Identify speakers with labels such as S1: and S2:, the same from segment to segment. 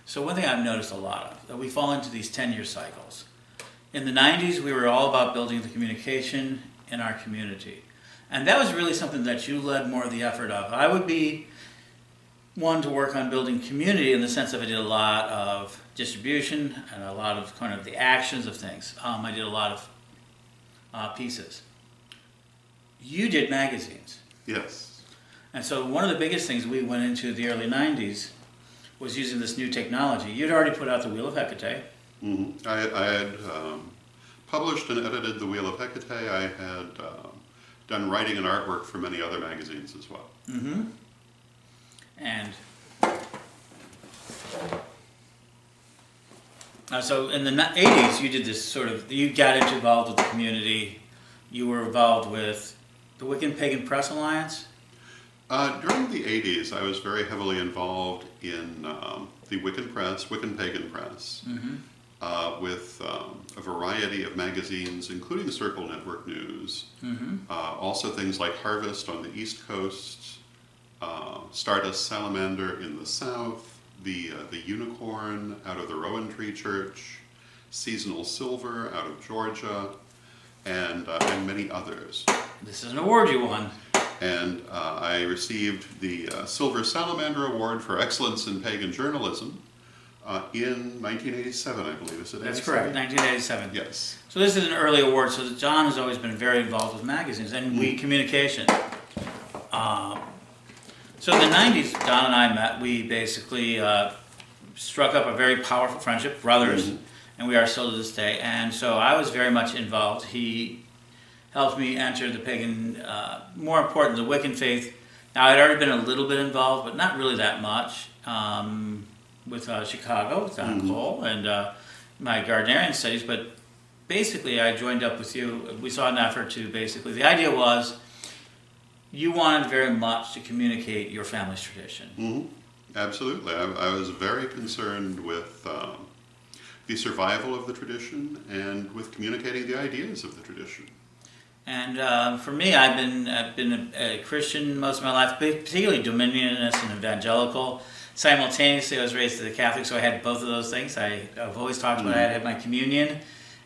S1: So one thing I've noticed a lot of, that we fall into these 10-year cycles. In the 90s, we were all about building the communication in our community. And that was really something that you led more of the effort of. I would be one to work on building community in the sense of I did a lot of distribution and a lot of kind of the actions of things. I did a lot of pieces. You did magazines.
S2: Yes.
S1: And so one of the biggest things we went into the early 90s was using this new technology. You'd already put out the Wheel of Hecate.
S2: Mm-hmm. I had published and edited the Wheel of Hecate. I had done writing and artwork for many other magazines as well.
S1: Mm-hmm. And so in the 80s, you did this sort of, you got involved with the community. You were involved with the Wiccan Pagan Press Alliance.
S2: During the 80s, I was very heavily involved in the Wiccan Pagan Press,
S1: Mm-hmm.
S2: with a variety of magazines, including Circle Network News,
S1: Mm-hmm.
S2: Also things like Harvest on the East Coast, Stardust Salamander in the South, the Unicorn out of the Rowan Tree Church, Seasonal Silver out of Georgia, and many others.
S1: This is an award you won.
S2: And I received the Silver Salamander Award for Excellence in Pagan Journalism in 1987, I believe. Is it?
S1: That's correct, 1987.
S2: Yes.
S1: So this is an early award. So John has always been very involved with magazines and communication. So in the 90s, Don and I met. We basically struck up a very powerful friendship, brothers, and we are still to this day. And so I was very much involved. He helped me enter the pagan, more important, the Wiccan faith. Now, I'd already been a little bit involved, but not really that much, with Chicago, with Don Cole, and my Gardnerian studies. But basically, I joined up with you. We saw an effort to basically, the idea was you wanted very much to communicate your family's tradition.
S2: Mm-hmm. Absolutely. I was very concerned with the survival of the tradition and with communicating the ideas of the tradition.
S1: And for me, I've been a Christian most of my life, particularly dominionist and evangelical. Simultaneously, I was raised as a Catholic, so I had both of those things. I've always talked about I had my communion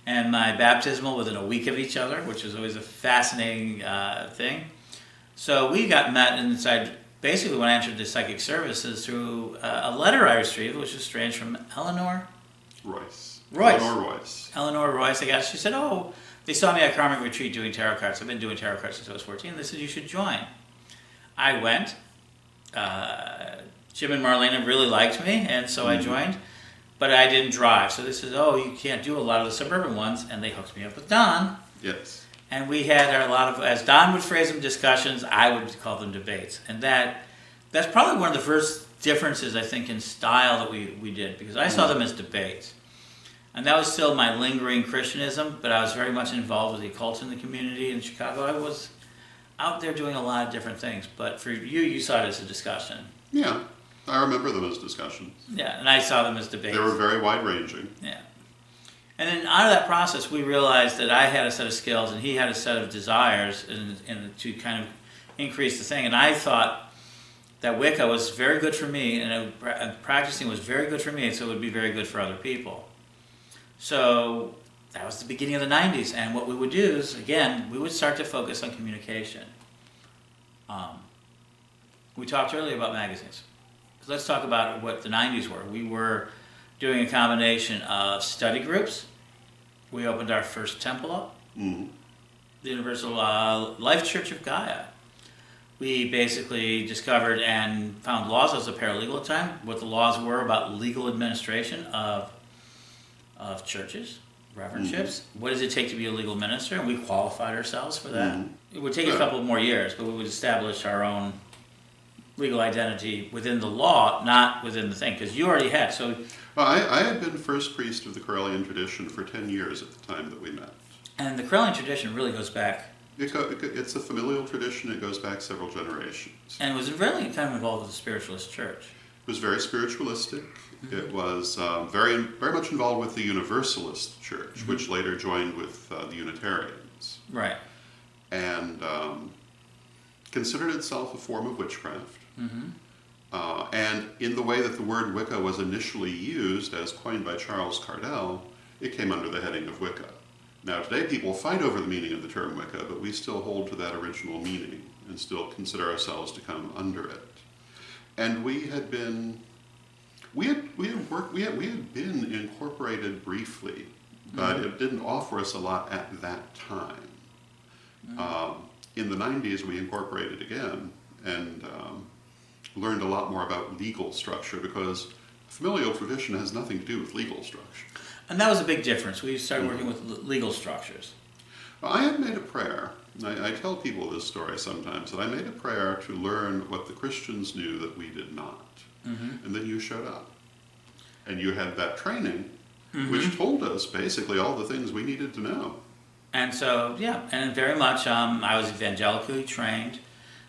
S1: and my baptismal within a week of each other, which was always a fascinating thing. So we got met inside, basically when I entered the psychic services, through a letter I received, which was strange, from Eleanor
S2: Royce.
S1: Eleanor Royce, I guess. She said, oh, they saw me at Karmic Retreat doing tarot cards. I've been doing tarot cards since I was 14. They said, you should join. I went. Jim and Marlena really liked me, and so I joined. But I didn't drive. So they said, oh, you can't do a lot of the suburban ones. And they hooked me up with Don.
S2: Yes.
S1: And we had a lot of, as Don would phrase them, discussions. I would call them debates. And that's probably one of the first differences, I think, in style that we did. Because I saw them as debates. And that was still my lingering Christianism, but I was very much involved with the occult in the community in Chicago. I was out there doing a lot of different things, but for you, you saw it as a discussion.
S2: Yeah, I remember them as discussions.
S1: Yeah, and I saw them as debates.
S2: They were very wide-ranging.
S1: Yeah. And then out of that process, we realized that I had a set of skills and he had a set of desires and to kind of increase the thing. And I thought that Wicca was very good for me, and practicing was very good for me, and so it would be very good for other people. So that was the beginning of the 90s, and what we would do is, again, we would start to focus on communication. We talked earlier about magazines. So let's talk about what the 90s were. We were doing a combination of study groups. We opened our first temple up, the Universal Life Church of Gaia. We basically discovered and found laws as a paralegal at the time, what the laws were about legal administration of churches, reverendships. What does it take to be a legal minister? And we qualified ourselves for that. It would take a couple more years, but we would establish our own legal identity within the law, not within the thing, because you already had. So,
S2: well, I had been first priest of the Correllian Tradition for 10 years at the time that we met.
S1: And the Correllian Tradition really goes back.
S2: It's a familial tradition. It goes back several generations.
S1: And was really kind of involved with the spiritualist church.
S2: It was very spiritualistic. It was very much involved with the Universalist Church, which later joined with the Unitarians.
S1: Right.
S2: And considered itself a form of witchcraft. And in the way that the word Wicca was initially used, as coined by Charles Correll, it came under the heading of Wicca. Now today people fight over the meaning of the term Wicca, but we still hold to that original meaning and still consider ourselves to come under it. And we had been incorporated briefly, but it didn't offer us a lot at that time. In the 90s, we incorporated again and learned a lot more about legal structure, because familial tradition has nothing to do with legal structure.
S1: And that was a big difference. We started working with legal structures.
S2: I had made a prayer. I tell people this story sometimes, that I made a prayer to learn what the Christians knew that we did not. And then you showed up. And you had that training, which told us basically all the things we needed to know.
S1: And so, yeah, and very much I was evangelically trained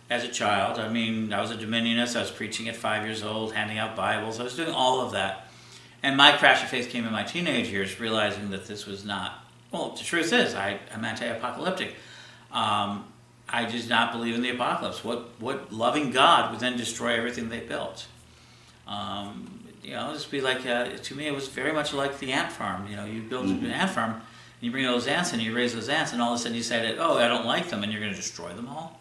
S1: as a child. I mean, I was a Dominionist. I was preaching at 5 years old, handing out Bibles. I was doing all of that. And my crash of faith came in my teenage years, realizing that this was not, well, the truth is, I'm anti-apocalyptic. I did not believe in the apocalypse. What loving God would then destroy everything they built? Just be like, to me, it was very much like the ant farm. You build an ant farm, and you bring those ants in, and you raise those ants, and all of a sudden you say that, oh, I don't like them, and you're going to destroy them all.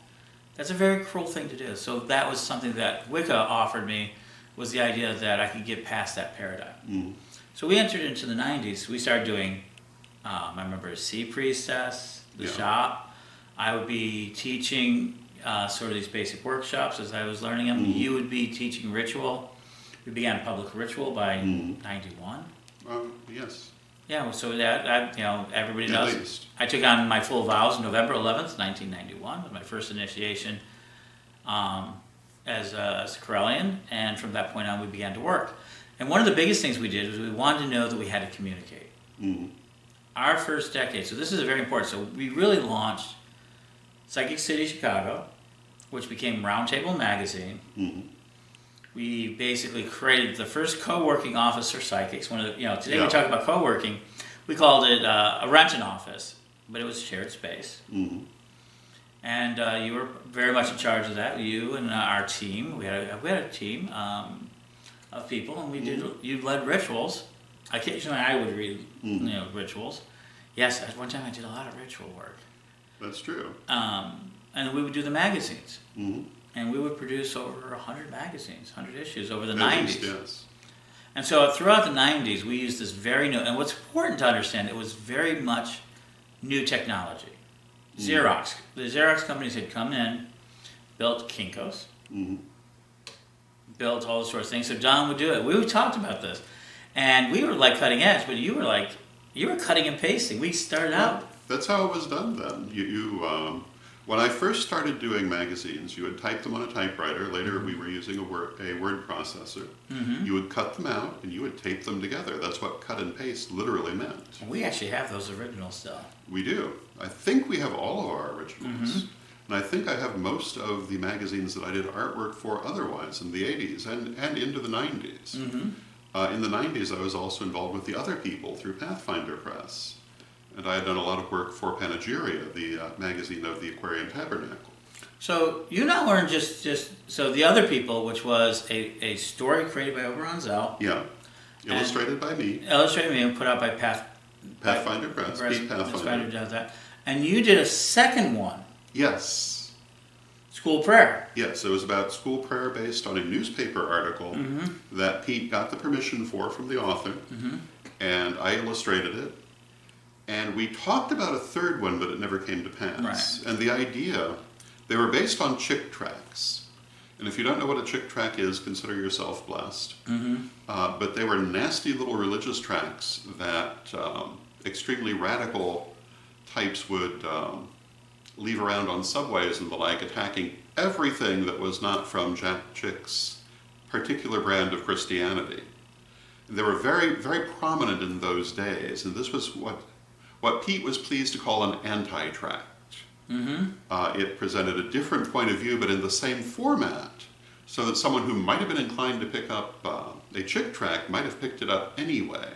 S1: That's a very cruel thing to do. So that was something that Wicca offered me, was the idea that I could get past that paradigm. So we entered into the 90s. We started doing, I remember Sea Priestess, the shop. I would be teaching sort of these basic workshops as I was learning them. You would be teaching ritual. We began public ritual by 91.
S2: Yes.
S1: Yeah, so that everybody
S2: At
S1: knows.
S2: least.
S1: I took on my full vows November 11th, 1991, was my first initiation as a Correllian, and from that point on we began to work. And one of the biggest things we did was we wanted to know that we had to communicate. Our first decade, so this is very important, so we really launched Psychic City Chicago, which became Roundtable Magazine. We basically created the first co-working office for psychics. Today we talk about co-working. We called it a renting office, but it was shared space. And you were very much in charge of that. You and our team. We had a team of people, and we did. You led rituals. Occasionally, I would read rituals. Yes, at one time I did a lot of ritual work.
S2: That's true.
S1: And we would do the magazines. And we would produce over 100 magazines, 100 issues over the 90s.
S2: Least, yes.
S1: And so throughout the 90s, we used this very new, and what's important to understand, it was very much new technology. Xerox. The Xerox companies had come in, built Kinko's, built all those sorts of things. So Don would do it. We talked about this. And we were like cutting edge, but you were cutting and pasting. We started out.
S2: That's how it was done then. When I first started doing magazines, you would type them on a typewriter. Later, we were using a word processor. You would cut them out, and you would tape them together. That's what cut and paste literally meant.
S1: We actually have those originals still.
S2: We do. I think we have all of our originals. And I think I have most of the magazines that I did artwork for otherwise in the 80s and into the 90s. In the 90s, I was also involved with the other people through Pathfinder Press. And I had done a lot of work for Panegyria, the magazine of the Aquarian Tabernacle.
S1: So you not learned so the other people, which was a story created by Oberon Zell.
S2: Yeah, illustrated by me.
S1: Illustrated by me and put out by
S2: Pathfinder Press. Pete Pathfinder
S1: does that. And you did a second one.
S2: Yes.
S1: School prayer.
S2: Yes, it was about school prayer based on a newspaper article that Pete got the permission for from the author. And I illustrated it. And we talked about a third one, but it never came to pass. And the idea, they were based on chick tracts. And if you don't know what a chick tract is, consider yourself blessed. But they were nasty little religious tracts that extremely radical types would leave around on subways and the like, attacking everything that was not from Jack Chick's particular brand of Christianity. They were very, very prominent in those days, and this was what Pete was pleased to call an anti-tract. It presented a different point of view, but in the same format, so that someone who might have been inclined to pick up a chick tract might have picked it up anyway,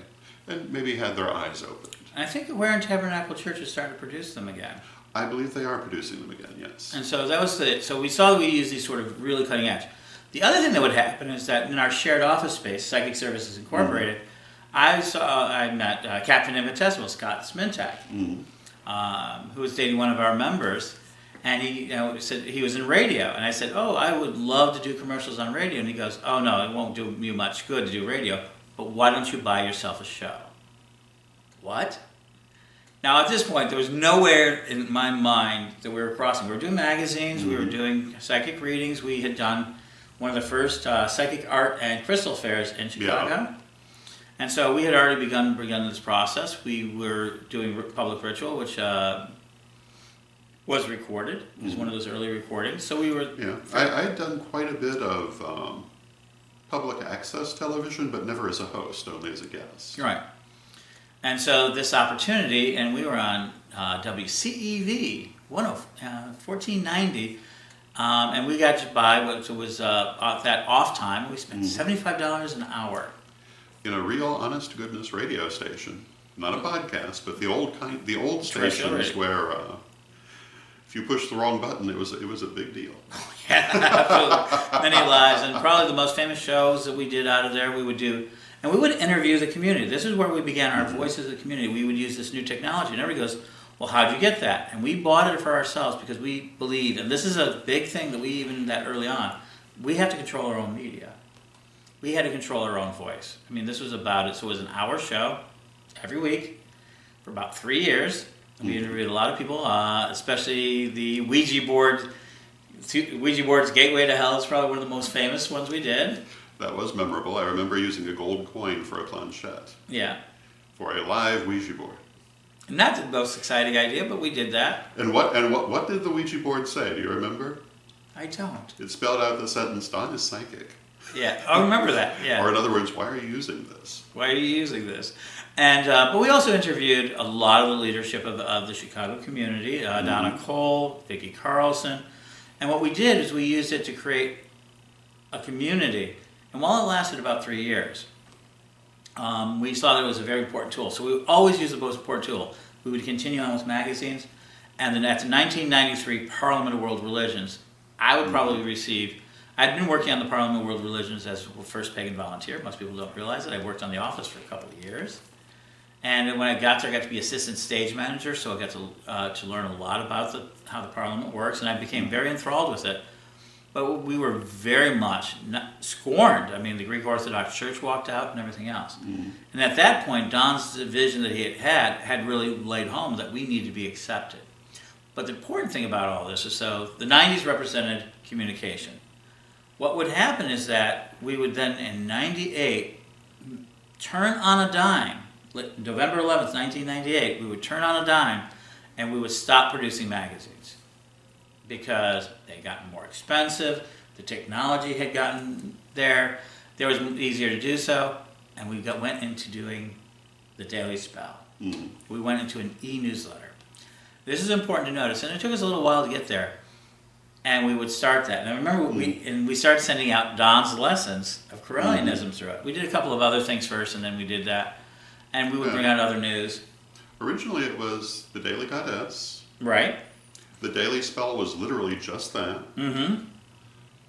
S2: and maybe had their eyes opened.
S1: I think Aquarian Tabernacle Church is starting to produce them again.
S2: I believe they are producing them again, yes.
S1: And so that was so we saw that we use these sort of really cutting edge. The other thing that would happen is that in our shared office space, Psychic Services Incorporated, I met Captain Infinitesimal, Scott Smintak, who was dating one of our members, and he said he was in radio, and I said, "Oh, I would love to do commercials on radio," and he goes, "Oh no, it won't do you much good to do radio, but why don't you buy yourself a show?" What? Now at this point, there was nowhere in my mind that we were crossing. We were doing magazines, we were doing psychic readings, we had done one of the first psychic art and crystal fairs in Chicago.
S2: Yeah.
S1: And so we had already begun this process. We were doing public ritual, which was recorded. It was one of those early recordings. So we were...
S2: Yeah, I had done quite a bit of public access television, but never as a host, only as a guest.
S1: Right. And so this opportunity, and we were on WCEV 1490, and we got to buy what was that off time. We spent $75 an hour.
S2: In a real, honest-to-goodness radio station, not a podcast, but the old stations where if you push the wrong button, it was a big deal.
S1: Yeah, absolutely. Many lives, and probably the most famous shows that we did out of there, we would do, and we would interview the community. This is where we began our voices of the community. We would use this new technology, and everybody goes, "Well, how'd you get that?" And we bought it for ourselves because we believed, and this is a big thing that we even that early on, we have to control our own media. We had to control our own voice. I mean, this was about it. So it was an hour show every week for about 3 years. We interviewed a lot of people, especially the Ouija board. Ouija board's Gateway to Hell is probably one of the most famous ones we did.
S2: That was memorable. I remember using a gold coin for a planchette.
S1: Yeah.
S2: For a live Ouija board.
S1: Not the most exciting idea, but we did that.
S2: And what did the Ouija board say? Do you remember?
S1: I don't.
S2: It spelled out the sentence, "Don is psychic."
S1: Yeah, I remember that. Yeah.
S2: Or in other words, why are you using this?
S1: Why are you using this? And but we also interviewed a lot of the leadership of the Chicago community, Donna Cole, Vicki Carlson, and what we did is we used it to create a community. And while it lasted about 3 years, we saw that it was a very important tool. So we would always use the most important tool. We would continue on with magazines, and then at the 1993 Parliament of World Religions, I would probably receive. I'd been working on the Parliament of World Religions as the first pagan volunteer. Most people don't realize it. I worked on the office for a couple of years. And when I got there, I got to be assistant stage manager, so I got to learn a lot about how the Parliament works, and I became very enthralled with it. But we were very much scorned. I mean, the Greek Orthodox Church walked out and everything else. And at that point, Don's vision that he had really laid home that we needed to be accepted. But the important thing about all this is, so the 90s represented communication. What would happen is that we would then, in 98, turn on a dime. November 11th, 1998, we would turn on a dime and we would stop producing magazines because they had gotten more expensive, the technology had gotten there, it was easier to do so, and we went into doing the Daily Spell. We went into an e-newsletter. This is important to notice, and it took us a little while to get there. And we would start that. And I remember we started sending out Don's lessons of Correllianism through it. We did a couple of other things first, and then we did that. And we would bring out other news.
S2: Originally it was the Daily Goddess.
S1: Right.
S2: The Daily Spell was literally just that. And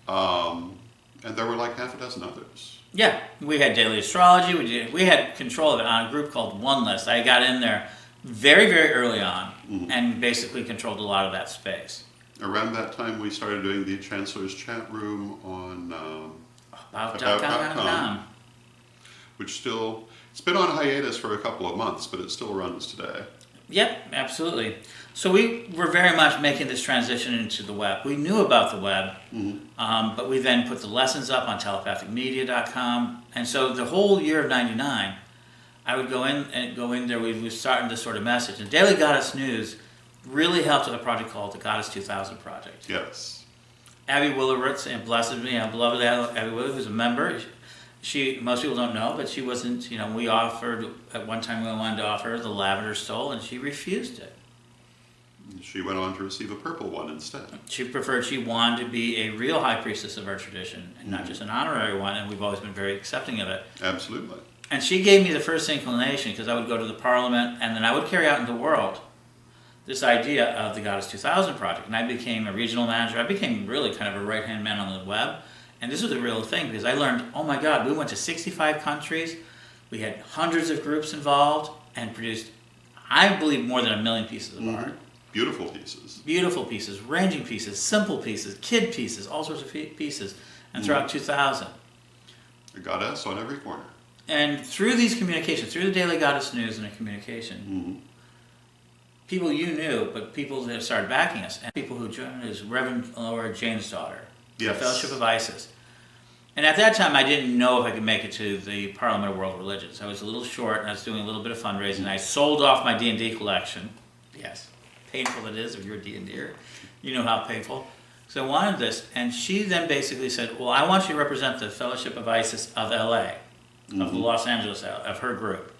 S2: there were like half a dozen others.
S1: Yeah. We had daily astrology. We had control of it on a group called One List. I got in there very, very early on and basically controlled a lot of that space.
S2: Around that time, we started doing the Chancellor's Chat Room on
S1: About.com.
S2: Which it's been on hiatus for a couple of months, but it still runs today.
S1: Yep, absolutely. So we were very much making this transition into the web. We knew about the web, but we then put the lessons up on telepathicmedia.com. And so the whole year of 99, I would go in there, we were starting this sort of message. And Daily Goddess News really helped with a project called the Goddess 2000 Project.
S2: Yes.
S1: Abby Willerwitz, and beloved Abby Willerwitz, who's a member. Most people don't know, but she wasn't, we offered, at one time we wanted to offer her the lavender stole, and she refused it.
S2: She went on to receive a purple one instead.
S1: She wanted to be a real high priestess of our tradition, and not just an honorary one, and we've always been very accepting of it.
S2: Absolutely.
S1: And she gave me the first inclination, because I would go to the Parliament, and then I would carry out in the world this idea of the Goddess 2000 project. And I became a regional manager. I became really kind of a right-hand man on the web. And this was a real thing because I learned, oh my God, we went to 65 countries. We had hundreds of groups involved and produced, I believe, more than 1 million pieces of art.
S2: Beautiful pieces.
S1: Beautiful pieces, ranging pieces, simple pieces, kid pieces, all sorts of pieces. And throughout 2000.
S2: A goddess on every corner.
S1: And through these communications, through the Daily Goddess News and the communication, people you knew, but people that started backing us, and people who joined us, Reverend Laura Jane's daughter, the Fellowship of Isis. And at that time, I didn't know if I could make it to the Parliament of World Religions. I was a little short, and I was doing a little bit of fundraising. I sold off my D&D collection. Yes, painful it is if you're a D&D'er. You know how painful. So I wanted this, and she then basically said, well, I want you to represent the Fellowship of Isis of LA, of the Los Angeles, of her group.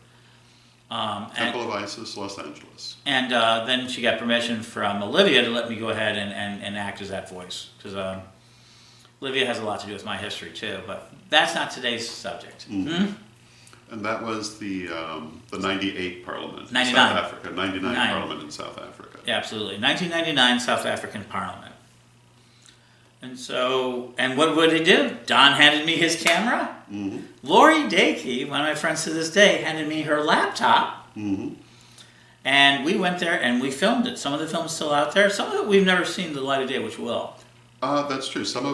S2: Temple of Isis, Los Angeles.
S1: And then she got permission from Olivia to let me go ahead and act as that voice. Because Olivia has a lot to do with my history too, but that's not today's subject.
S2: And that was the 98 Parliament
S1: 99.
S2: in South Africa, 99 Parliament in South Africa.
S1: Yeah, absolutely. 1999 South African Parliament. And so, and what would he do? Don handed me his camera. Lori Dakey, one of my friends to this day, handed me her laptop. And we went there and we filmed it. Some of the film's still out there. Some of it we've never seen the light of day, which will.
S2: That's true. Some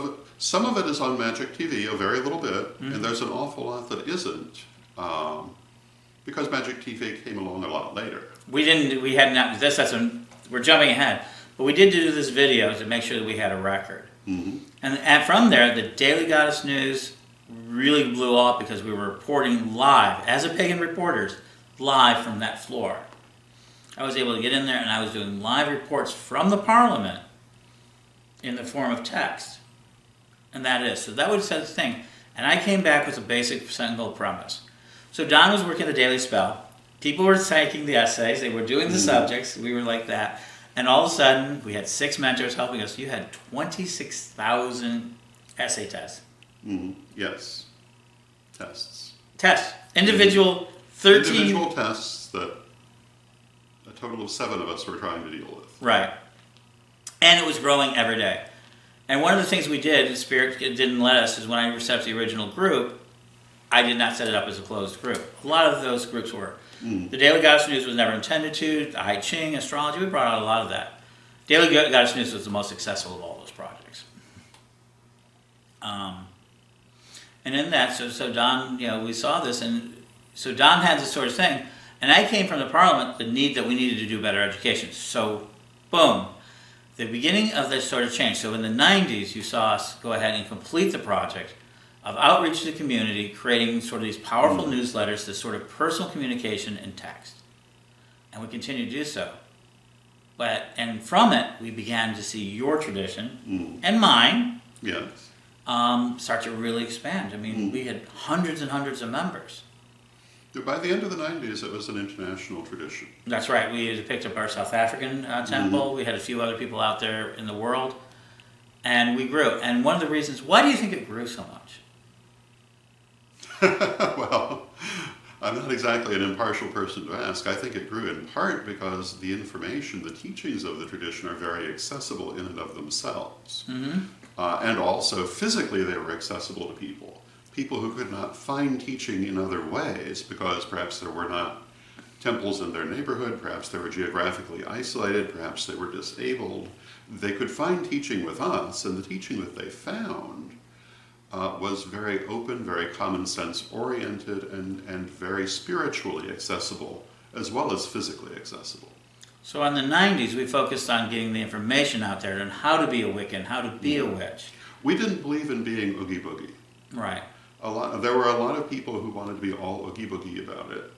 S2: of it is on Magic TV, a very little bit, and there's an awful lot that isn't, because Magic TV came along a lot later.
S1: We had not, we're jumping ahead, but we did do this video to make sure that we had a record. And from there, the Daily Goddess News really blew up because we were reporting live, as a Pagan reporters, live from that floor. I was able to get in there and I was doing live reports from the Parliament in the form of text. And so that was the thing. And I came back with a basic single premise. So Don was working the Daily Spell. People were taking the essays. They were doing the subjects. We were like that. And all of a sudden, we had 6 mentors helping us. You had 26,000 essay tests.
S2: Yes. Tests.
S1: Tests. Individual 13.
S2: Individual tests that a total of 7 of us were trying to deal with.
S1: Right. And it was growing every day. And one of the things we did, Spirit didn't let us, is when I set up the original group, I did not set it up as a closed group. A lot of those groups were. The Daily Goddess News was never intended to. The I Ching, astrology, we brought out a lot of that. Daily Goddess News was the most successful of all those projects. And in that, so Don, we saw this, and so Don had this sort of thing, and I came from the Parliament, the need that we needed to do better education. So, boom, the beginning of this sort of change. So in the 90s, you saw us go ahead and complete the project of outreach to the community, creating sort of these powerful newsletters, this sort of personal communication in text. And we continue to do so. And from it, we began to see your tradition and mine start to really expand. I mean, we had hundreds and hundreds of members.
S2: By the end of the 90s, it was an international tradition.
S1: That's right. We had picked up our South African temple. We had a few other people out there in the world. And we grew. And one of the reasons, why do you think it grew so much?
S2: Well, I'm not exactly an impartial person to ask. I think it grew in part because the information, the teachings of the tradition are very accessible in and of themselves. And also, physically, they were accessible to people. People who could not find teaching in other ways because perhaps there were not temples in their neighborhood, perhaps they were geographically isolated, perhaps they were disabled. They could find teaching with us, and the teaching that they found was very open, very common sense oriented, and very spiritually accessible, as well as physically accessible.
S1: So in the 90s, we focused on getting the information out there on how to be a Wiccan, how to be a witch.
S2: We didn't believe in being oogie boogie.
S1: Right.
S2: There were a lot of people who wanted to be all oogie boogie about it.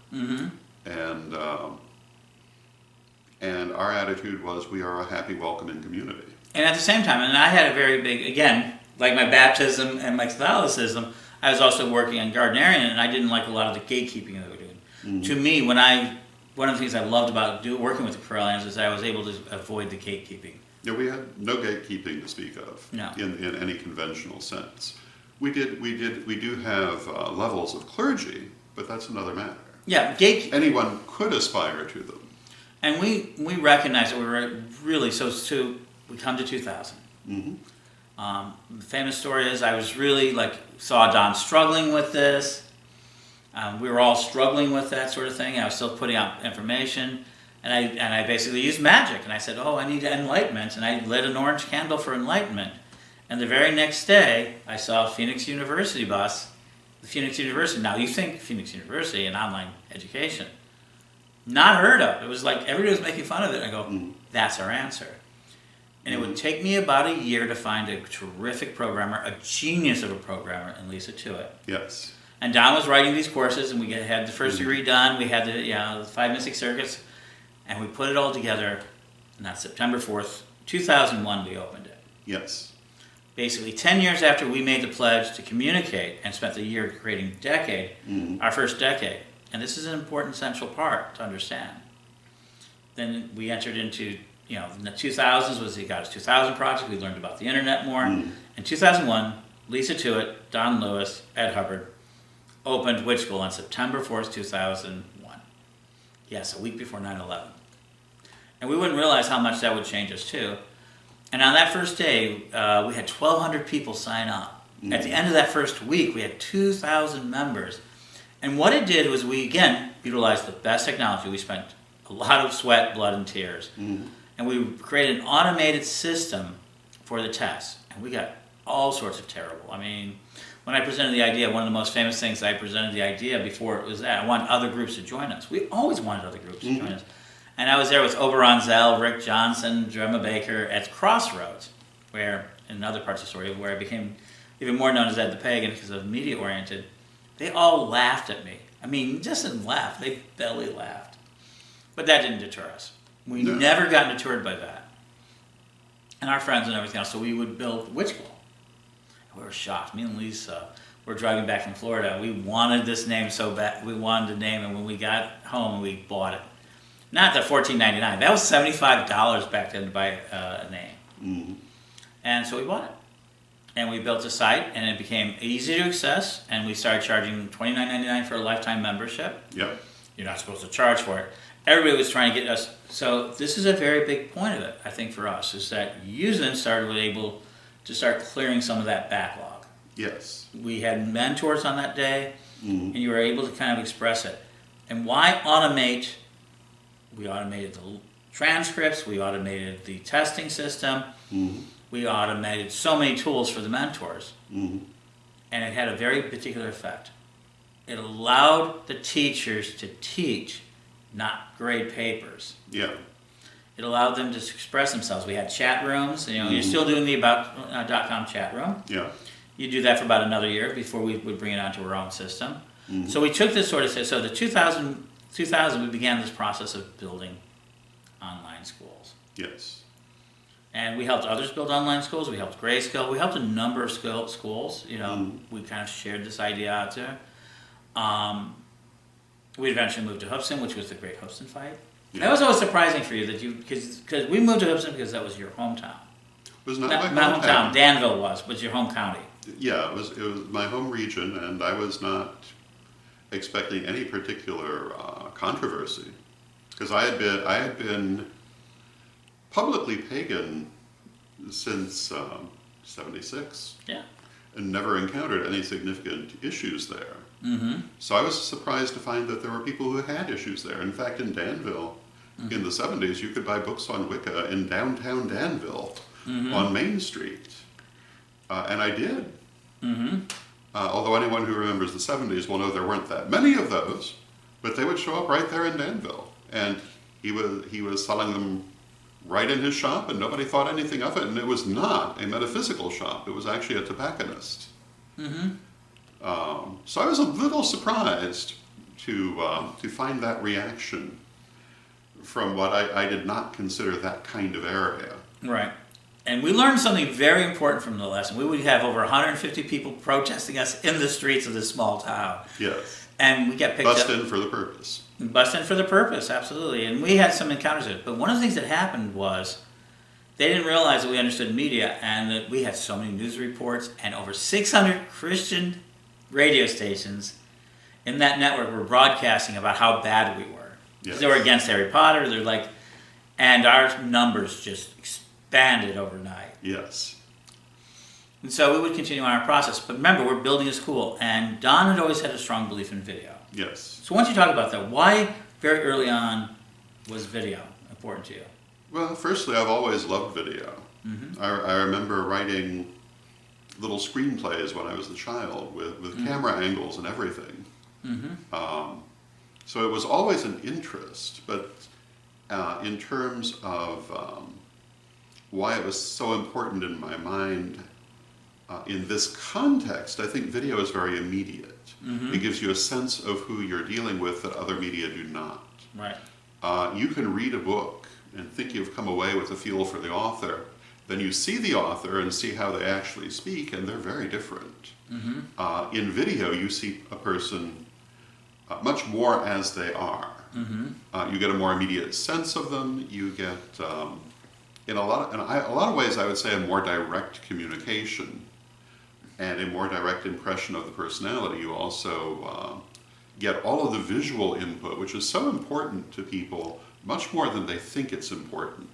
S2: And our attitude was, we are a happy, welcoming community.
S1: And at the same time, and I had a very big, again, like my baptism and my Catholicism, I was also working on Gardnerian, and I didn't like a lot of the gatekeeping that we were doing. To me, one of the things I loved about working with the Correllians is that I was able to avoid the gatekeeping.
S2: Yeah, we had no gatekeeping to speak of in any conventional sense. We do have levels of clergy, but that's another matter.
S1: Yeah,
S2: anyone could aspire to them.
S1: And we recognized that we were really, we come to 2000. The famous story is I was really saw Don struggling with this. We were all struggling with that sort of thing. I was still putting out information, and I basically used magic. And I said, "Oh, I need enlightenment," and I lit an orange candle for enlightenment. And the very next day, I saw Phoenix University bus. The Phoenix University. Now you think Phoenix University and online education, not heard of. It was like everybody was making fun of it. And I go, "That's our answer." And it would take me about a year to find a terrific programmer, a genius of a programmer, in Lisa Tuitt.
S2: Yes. And
S1: Don was writing these courses, and we had the first degree done. We had the 5 Mystic Circuits, and we put it all together. And that's September 4th, 2001, we opened it.
S2: Yes.
S1: Basically, 10 years after we made the pledge to communicate and spent the year creating Decade, our first decade. And this is an important central part to understand. Then we entered into, in the 2000s got his 2000 project. We learned about the internet more. In 2001, Lisa Tuitt, Don Lewis, Ed Hubbard opened Witch School on September 4th, 2001. Yes, a week before 9/11. And we wouldn't realize how much that would change us too. And on that first day, we had 1,200 people sign up. At the end of that first week, we had 2,000 members. And what it did was we, again, utilized the best technology. We spent a lot of sweat, blood, and tears. And we created an automated system for the tests. And we got all sorts of terrible. I mean, when I presented the idea, one of the most famous things I presented the idea before it was that I want other groups to join us. We always wanted other groups to join us. And I was there with Oberon Zell, Rick Johnson, Gemma Baker at Crossroads, where, in other parts of the story, where I became even more known as Ed the Pagan because of media-oriented. They all laughed at me. I mean, just didn't laugh. They belly laughed. But that didn't deter us. We never got deterred by that. And our friends and everything else, so we would build Witch School. We were shocked. Me and Lisa were driving back from Florida. We wanted this name so bad. We wanted the name, and when we got home, we bought it. Not the $14.99. That was $75 back then to buy a name. And so we bought it. And we built a site, and it became easy to access, and we started charging $29.99 for a lifetime membership.
S2: Yep.
S1: You're not supposed to charge for it. Everybody was trying to get us. So this is a very big point of it, I think, for us, is that you then started able to start clearing some of that backlog.
S2: Yes.
S1: We had mentors on that day, and you were able to kind of express it. And why automate? We automated the transcripts, we automated the testing system, we automated so many tools for the mentors, and it had a very particular effect. It allowed the teachers to teach, not grade papers.
S2: Yeah.
S1: It allowed them to express themselves. We had chat rooms. You're still doing the about.com chat room.
S2: Yeah.
S1: You do that for about another year before we would bring it onto our own system. So we took this sort of, so the 2000 we began this process of building online schools.
S2: Yes.
S1: And we helped others build online schools. We helped Grayscale. We helped a number of schools. We kind of shared this idea out there. We eventually moved to Houston, which was the Great Houston Fight. Yeah. That was always surprising for you that because we moved to Houston because that was your hometown.
S2: It was not my
S1: hometown. Danville was your home county.
S2: Yeah, it was my home region, and I was not expecting any particular controversy because I had been publicly pagan since '76.
S1: Yeah.
S2: And never encountered any significant issues there. So I was surprised to find that there were people who had issues there. In fact, in Danville, in the '70s, you could buy books on Wicca in downtown Danville on Main Street. And I did. Although anyone who remembers the '70s will know there weren't that many of those, but they would show up right there in Danville. And he was selling them right in his shop, and nobody thought anything of it. And it was not a metaphysical shop; it was actually a tobacconist. So I was a little surprised to find that reaction from what I did not consider that kind of area.
S1: Right. And we learned something very important from the lesson. We would have over 150 people protesting us in the streets of this small town.
S2: Yes.
S1: And we got picked up.
S2: Bust in for the purpose.
S1: Bust in for the purpose, absolutely. And we had some encounters with it. But one of the things that happened was they didn't realize that we understood media and that we had so many news reports and over 600 Christian radio stations in that network were broadcasting about how bad we were. Yes. They were against Harry Potter. They're like, and our numbers just expanded overnight.
S2: Yes.
S1: And so we would continue on our process. But remember, we're building a school, and Don had always had a strong belief in video.
S2: Yes.
S1: So why don't you talk about that? Why, very early on, was video important to you?
S2: Well, firstly, I've always loved video. I remember writing little screenplays when I was a child with camera angles and everything. So it was always an interest, but in terms of why it was so important in my mind in this context, I think video is very immediate. It gives you a sense of who you're dealing with that other media do not.
S1: Right.
S2: You can read a book and think you've come away with a feel for the author. Then you see the author and see how they actually speak, and they're very different. In video, you see a person much more as they are. You get a more immediate sense of them. You get, in a lot of ways, I would say a more direct communication and a more direct impression of the personality. You also get all of the visual input, which is so important to people, much more than they think it's important.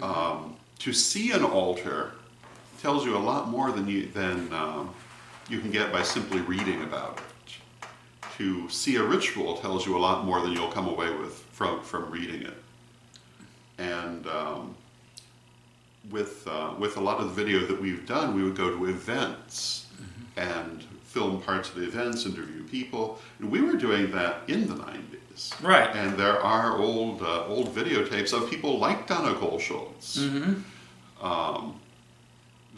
S2: To see an altar tells you a lot more than you can get by simply reading about it. To see a ritual tells you a lot more than you'll come away with from reading it. And with a lot of the video that we've done, we would go to events and film parts of the events, interview people, and we were doing that in the 90s.
S1: Right.
S2: And there are old videotapes of people like Donna Cole-Schultz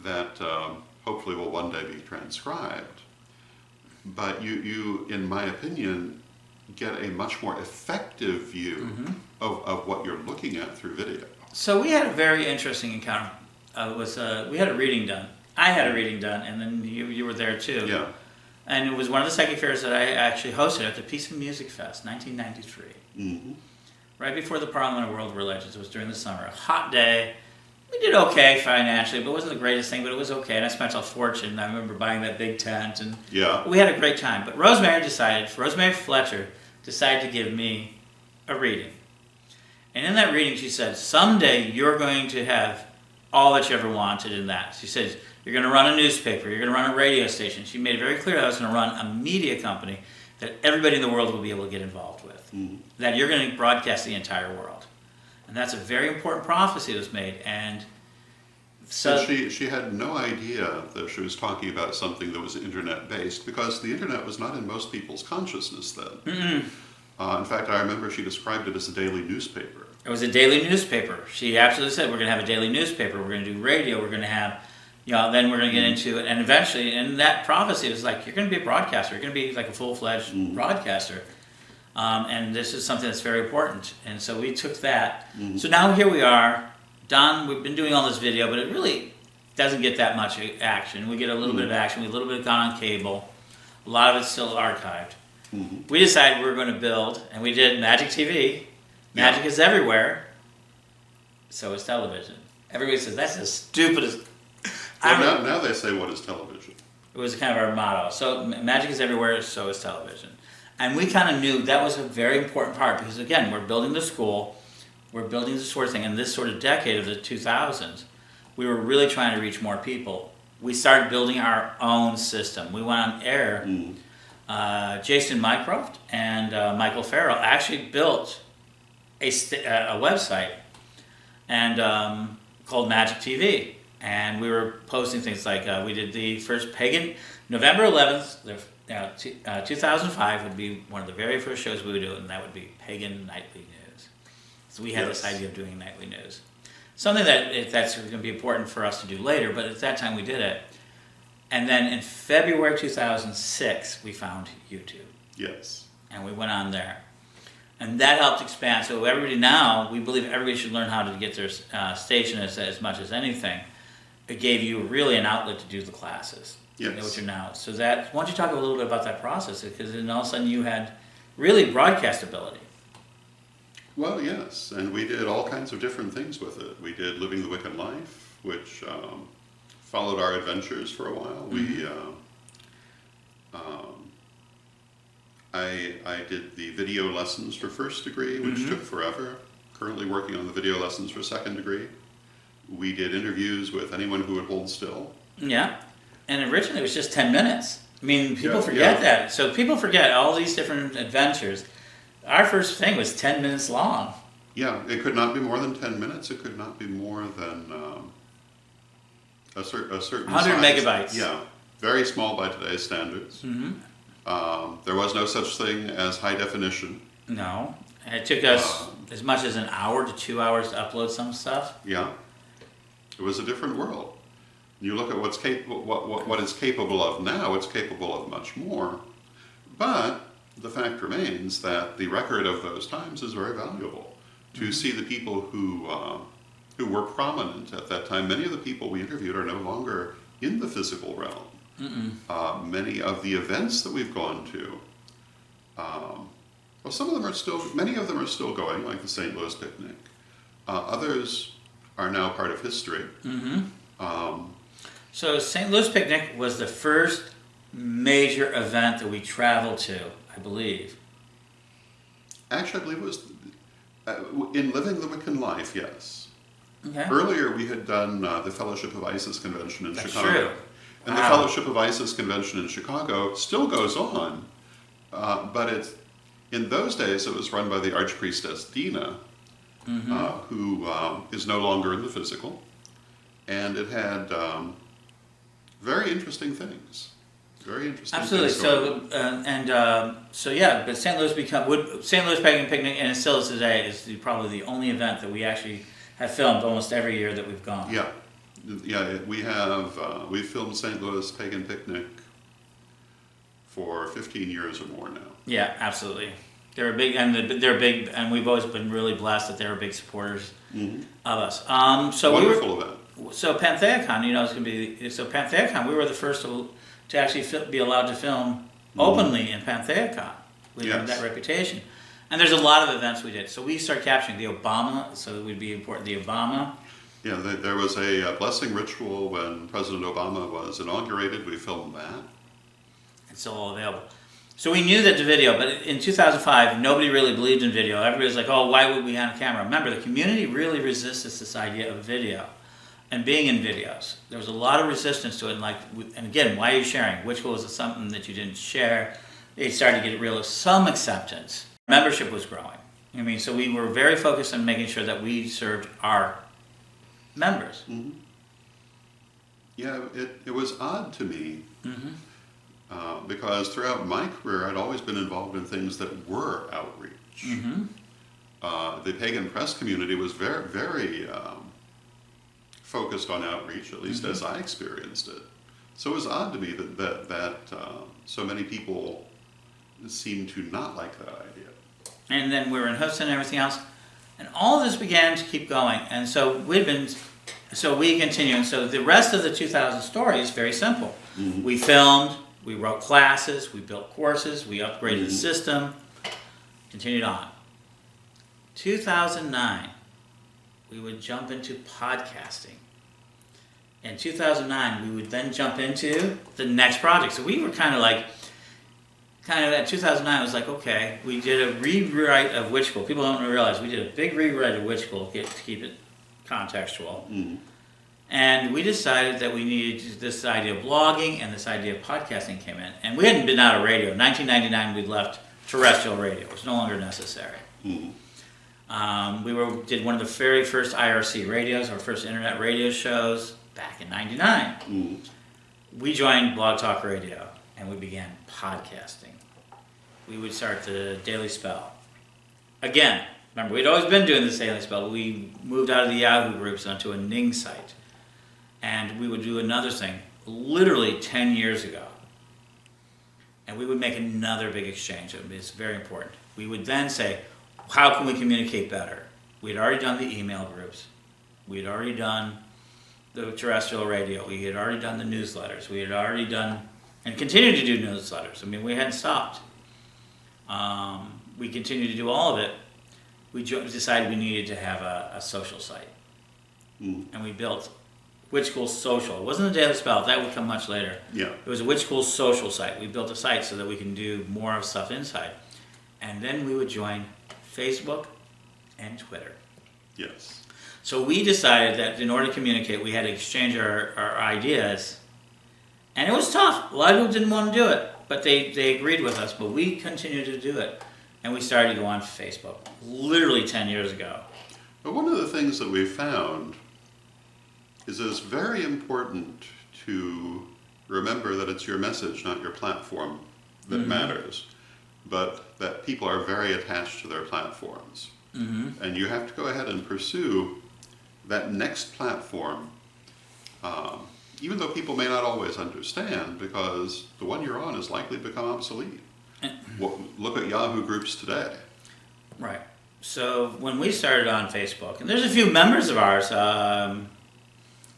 S2: that hopefully will one day be transcribed. But you, in my opinion, get a much more effective view of what you're looking at through video.
S1: So we had a very interesting encounter. We had a reading done. I had a reading done, and then you were there too.
S2: Yeah.
S1: And it was one of the psychic fairs that I actually hosted at the Peace and Music Fest, 1993. Right before the Parliament of World Religions. It was during the summer. A hot day. We did okay financially, but it wasn't the greatest thing, but it was okay. And I spent a fortune. I remember buying that big tent, and we had a great time. But Rosemary Fletcher decided to give me a reading. And in that reading, she said, someday you're going to have all that you ever wanted in that. She said, you're going to run a newspaper, you're going to run a radio station. She made it very clear that I was going to run a media company that everybody in the world will be able to get involved with. That you're going to broadcast the entire world. And that's a very important prophecy that was made. And so
S2: she had no idea that she was talking about something that was internet-based, because the internet was not in most people's consciousness then. In fact, I remember she described it as a daily newspaper.
S1: It was a daily newspaper. She absolutely said, we're going to have a daily newspaper, we're going to do radio, we're going to have, then we're going to get into it. And eventually, in that prophecy, it was like, you're going to be a broadcaster, you're going to be like a full-fledged broadcaster. And this is something that's very important. And so we took that. So now here we are. Don, we've been doing all this video, but it really doesn't get that much action. We get a little bit of action, a little bit gone on cable. A lot of it's still archived. We decided we were going to build, and we did Magic TV. Magic is everywhere. So is television. Everybody says, that's the stupidest.
S2: Well, now they say, what is television?
S1: It was kind of our motto. So magic is everywhere, so is television. And we kind of knew that was a very important part, because again, we're building the school, we're building this sort of thing, in this sort of decade of the 2000s, we were really trying to reach more people. We started building our own system. We went on air. Jason Mycroft and Michael Farrell actually built a website and called Magic TV. And we were posting things like, we did the first Pagan, November 11th, 2005 would be one of the very first shows we would do, and that would be Pagan Nightly News. So we had this idea of doing nightly news. Something that's going to be important for us to do later, but at that time we did it. And then in February 2006, we found YouTube.
S2: Yes.
S1: And we went on there. And that helped expand. So everybody now, we believe everybody should learn how to get their station as much as anything. It gave you really an outlet to do the classes.
S2: Yes.
S1: Which are now. So why don't you talk a little bit about that process? Because then all of a sudden you had really broadcast ability.
S2: Well, yes. And we did all kinds of different things with it. We did Living the Wicked Life, which followed our adventures for a while. I did the video lessons for first degree, which took forever. Currently working on the video lessons for second degree. We did interviews with anyone who would hold still.
S1: Yeah. And originally it was just 10 minutes. I mean, people
S2: Yeah,
S1: forget
S2: yeah.
S1: that. So people forget all these different adventures. Our first thing was 10 minutes long.
S2: Yeah, it could not be more than 10 minutes. It could not be more than a certain
S1: 100
S2: size.
S1: megabytes.
S2: Yeah, very small by today's standards. There was no such thing as high definition.
S1: No. And it took us as much as an hour to 2 hours to upload some stuff.
S2: Yeah, it was a different world. You look at what it's capable of now. It's capable of much more, but the fact remains that the record of those times is very valuable. To see the people who were prominent at that time. Many of the people we interviewed are no longer in the physical realm. Many of the events that we've gone to, well, some of them are still, many of them are still going, like the St. Louis picnic. Others are now part of history.
S1: So St. Louis Picnic was the first major event that we traveled to, I believe.
S2: Actually, I believe it was in Living the Wiccan Life, yes.
S1: Okay.
S2: Earlier, we had done the Fellowship of Isis convention in
S1: That's
S2: Chicago.
S1: true.
S2: And the Fellowship of Isis convention in Chicago still goes on, but in those days it was run by the Archpriestess Dina, who is no longer in the physical, and it had very interesting things. Very interesting.
S1: Absolutely.
S2: Things going on.
S1: So yeah, but St. Louis Pagan Picnic, and it still is today, is probably the only event that we actually have filmed almost every year that we've gone.
S2: Yeah, yeah. We filmed St. Louis Pagan Picnic for 15 years or more now.
S1: Yeah, absolutely. They're big, and we've always been really blessed that they're big supporters of us.
S2: Wonderful event.
S1: So Pantheacon, it's going to be Pantheacon. We were the first to actually be allowed to film openly in Pantheacon. We had that reputation, and there's a lot of events we did. So we started capturing the Obama. So it would be important. The Obama.
S2: Yeah, there was a blessing ritual when President Obama was inaugurated. We filmed that.
S1: It's still all available. So we knew that the video, but in 2005, nobody really believed in video. Everybody was like, "Oh, why would we have a camera?" Remember, the community really resisted this idea of video and being in videos. There was a lot of resistance to it, and again, why are you sharing? Which was something that you didn't share? They started to get some acceptance. Membership was growing. So we were very focused on making sure that we served our members.
S2: Yeah, it was odd to me. Because throughout my career, I'd always been involved in things that were outreach. The pagan press community was very, very focused on outreach, at least as I experienced it. So it was odd to me that so many people seemed to not like that idea.
S1: And then we were in Houston and everything else, and all of this began to keep going. And so we continue. And so the rest of the 2000 story is very simple. We filmed. We wrote classes, we built courses, we upgraded the system, continued on. 2009, we would jump into podcasting. In 2009, we would then jump into the next project. So we were at 2009, it was like, okay, we did a rewrite of Witch School. People don't realize we did a big rewrite of Witch School to keep it contextual. And we decided that we needed this idea of blogging, and this idea of podcasting came in. And we hadn't been out of radio. In 1999, we'd left terrestrial radio. It was no longer necessary. We did one of the very first IRC radios, our first internet radio shows, back in 99. We joined Blog Talk Radio, and we began podcasting. We would start the Daily Spell. Again, remember, we'd always been doing this Daily Spell, but we moved out of the Yahoo groups onto a Ning site. And we would do another thing, literally 10 years ago. And we would make another big exchange. It's very important. We would then say, how can we communicate better? We had already done the email groups. We had already done the terrestrial radio. We had already done the newsletters. We had already done, and continued to do newsletters. We hadn't stopped. We continued to do all of it. We decided we needed to have a social site. And we built Witch School Social. It wasn't a Daily Spell. That would come much later.
S2: Yeah.
S1: It was a Witch School Social site. We built a site so that we can do more of stuff inside. And then we would join Facebook and Twitter.
S2: Yes.
S1: So we decided that in order to communicate, we had to exchange our ideas And it was tough. A lot of people didn't want to do it, but they agreed with us. But we continued to do it. And we started to go on Facebook literally 10 years ago.
S2: But one of the things that we found is that it's very important to remember that it's your message, not your platform, that matters, but that people are very attached to their platforms. And you have to go ahead and pursue that next platform, even though people may not always understand, because the one you're on is likely to become obsolete. Look at Yahoo groups today.
S1: Right. So when we started on Facebook, and there's a few members of ours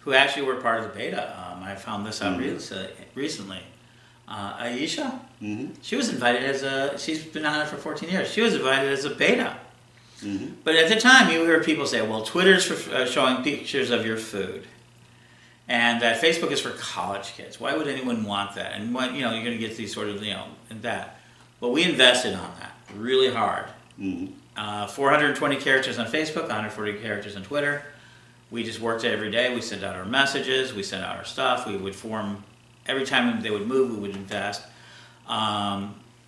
S1: who actually were part of the beta. I found this out recently. Aisha, she was invited she's been on it for 14 years. She was invited as a beta. But at the time, you heard people say, well, Twitter's for showing pictures of your food. And that Facebook is for college kids. Why would anyone want that? And what, you're going to get these sort of, and that. But we invested on that really hard. 420 characters on Facebook, 140 characters on Twitter. We just worked it every day. We sent out our messages. We sent out our stuff. We would form, every time they would move, we would invest.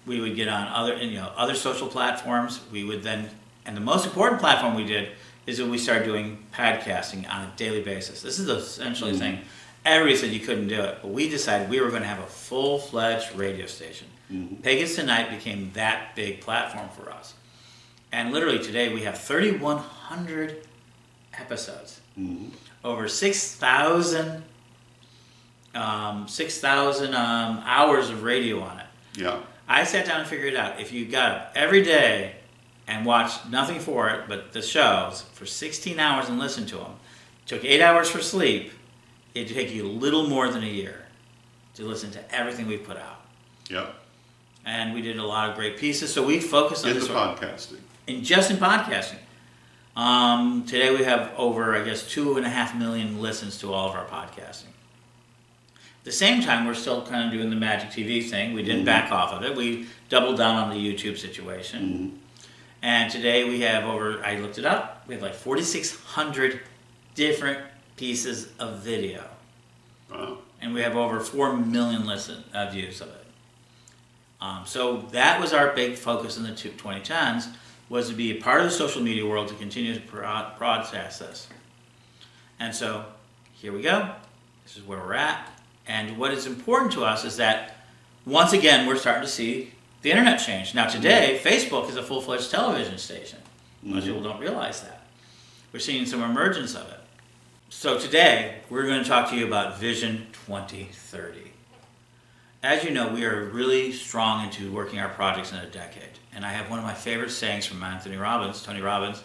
S1: We would get on other social platforms. We would then, and the most important platform we did is that we started doing podcasting on a daily basis. This is the essentially thing. Everybody said you couldn't do it, but we decided we were going to have a full-fledged radio station. Pagans Tonight became that big platform for us. And literally today we have 3,100 episodes. Over 6,000 hours of radio on it.
S2: Yeah.
S1: I sat down and figured it out. If you got up every day and watched nothing for it but the shows for 16 hours and listened to them, took 8 hours for sleep, it'd take you a little more than a year to listen to everything we put out.
S2: Yeah.
S1: And we did a lot of great pieces, so we focused on
S2: this podcasting.
S1: Just in podcasting. Today we have over, 2.5 million listens to all of our podcasting. At the same time, we're still kind of doing the Magic TV thing. We didn't back off of it. We doubled down on the YouTube situation. And today we have I looked it up, we have like 4,600 different pieces of video.
S2: Wow.
S1: And we have over 4 million views of it. So that was our big focus in the 2010s, was to be a part of the social media world to continue to broadcast this. And so here we go. This is where we're at. And what is important to us is that, once again, we're starting to see the internet change. Now today, Facebook is a full-fledged television station. Most people don't realize that. We're seeing some emergence of it. So today, we're going to talk to you about Vision 2030. As you know, we are really strong into working our projects in a decade. And I have one of my favorite sayings from Tony Robbins,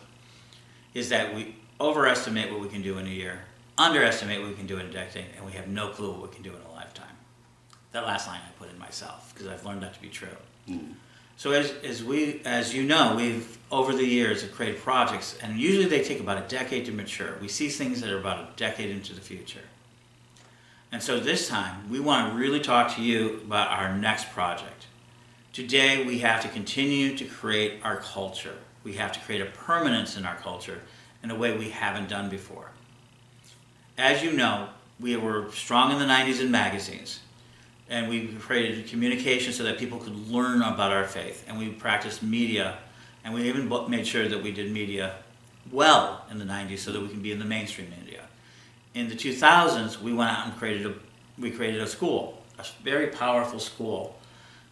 S1: is that we overestimate what we can do in a year, underestimate what we can do in a decade, and we have no clue what we can do in a lifetime. That last line I put in myself, because I've learned that to be true. So as you know, we've, over the years, have created projects, and usually they take about a decade to mature. We see things that are about a decade into the future. And so this time, we want to really talk to you about our next project. Today, we have to continue to create our culture. We have to create a permanence in our culture in a way we haven't done before. As you know, we were strong in the 90s in magazines. And we created communication so that people could learn about our faith. And we practiced media. And we even made sure that we did media well in the 90s so that we can be in the mainstream media. In the 2000s, we went out and created a school, a very powerful school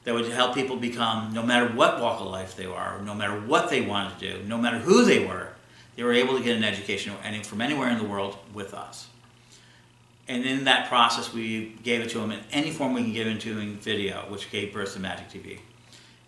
S1: that would help people become, no matter what walk of life they were, no matter what they wanted to do, no matter who they were able to get an education from anywhere in the world with us. And in that process, we gave it to them in any form we can give it to in video, which gave birth to Magic TV.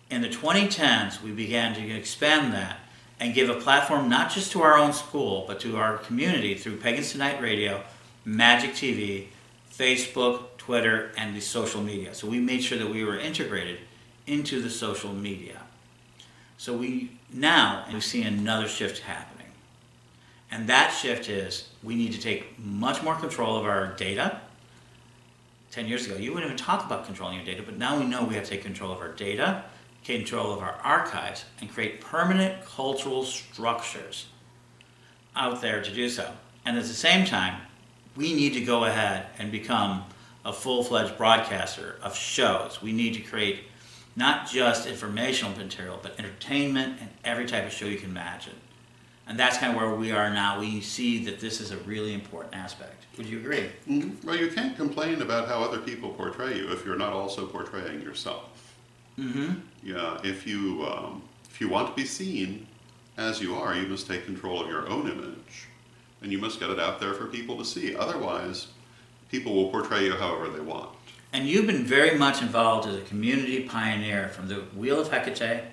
S1: In the 2010s, we began to expand that and give a platform not just to our own school, but to our community through Pagans Tonight Radio, Magic TV, Facebook, Twitter, and the social media. So we made sure that we were integrated into the social media. So we see another shift happening. And that shift is we need to take much more control of our data. 10 years ago, you wouldn't even talk about controlling your data, but now we know we have to take control of our data, control of our archives, and create permanent cultural structures out there to do so. And at the same time, we need to go ahead and become a full-fledged broadcaster of shows. We need to create not just informational material, but entertainment and every type of show you can imagine. And that's kind of where we are now. We see that this is a really important aspect. Would you agree?
S2: Mm-hmm. Well, you can't complain about how other people portray you if you're not also portraying yourself.
S1: Mm-hmm.
S2: Yeah, if you want to be seen as you are, you must take control of your own image, and you must get it out there for people to see. Otherwise, people will portray you however they want.
S1: And you've been very much involved as a community pioneer from the Wheel of Hecate.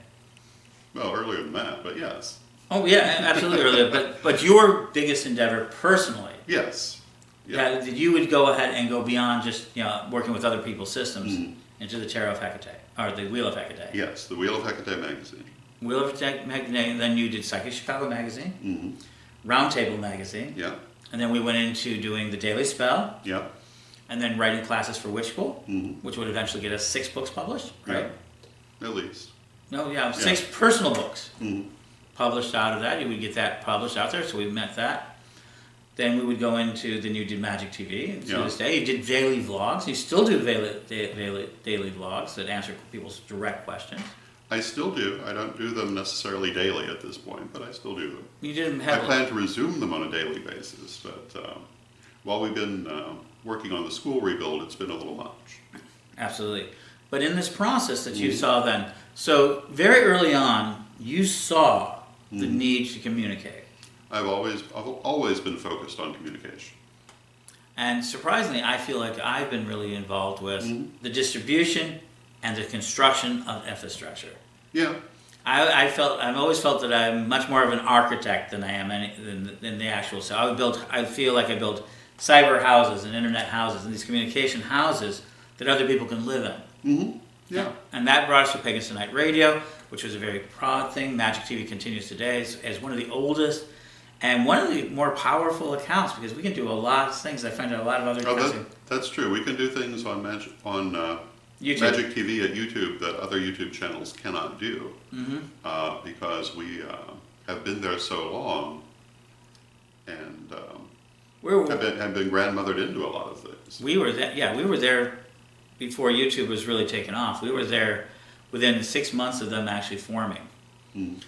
S2: Well, earlier than that, but yes.
S1: Oh yeah, absolutely earlier. But your biggest endeavor personally,
S2: Yes. Yeah.
S1: that you would go ahead and go beyond just working with other people's systems into the Tarot of Hecate or the Wheel of Hecate.
S2: Yes, the Wheel of Hecate magazine.
S1: Wheel of Hecate, and then you did Psychic Chicago magazine,
S2: Mm-hmm.
S1: Roundtable magazine,
S2: Yeah.
S1: and then we went into doing the Daily Spell,
S2: Yeah.
S1: and then writing classes for Witch School,
S2: Mm-hmm.
S1: which would eventually get us 6 books published, right?
S2: Yeah. At least.
S1: No, yeah, 6 personal books
S2: Mm-hmm.
S1: published out of that. You would get that published out there, so we met that. Then we would go into, then you did Magic TV, and to
S2: Yeah.
S1: this day you did daily vlogs. You still do daily vlogs that answer people's direct questions.
S2: I still do. I don't do them necessarily daily at this point, but I still do them.
S1: You didn't
S2: I
S1: have
S2: plan to resume them on a daily basis, but while we've been working on the school rebuild, it's been a little much.
S1: Absolutely. But in this process that you saw then, so very early on, you saw the need to communicate.
S2: I've always been focused on communication.
S1: And surprisingly, I feel like I've been really involved with the distribution and the construction of infrastructure.
S2: Yeah.
S1: I've always felt that I'm much more of an architect than I am than the actual. So I feel like I build cyber houses and internet houses and these communication houses that other people can live in.
S2: Mm-hmm. Yeah.
S1: And that brought us to Pagan Tonight Radio, which was a very proud thing. Magic TV continues today as one of the oldest and one of the more powerful accounts because we can do a lot of things. I find a lot of other accounts.
S2: That's true. We can do things on
S1: YouTube.
S2: Magic TV at YouTube that other YouTube channels cannot do because we have been there so long and have been grandmothered into a lot of things.
S1: We were there before YouTube was really taken off. We were there within 6 months of them actually forming.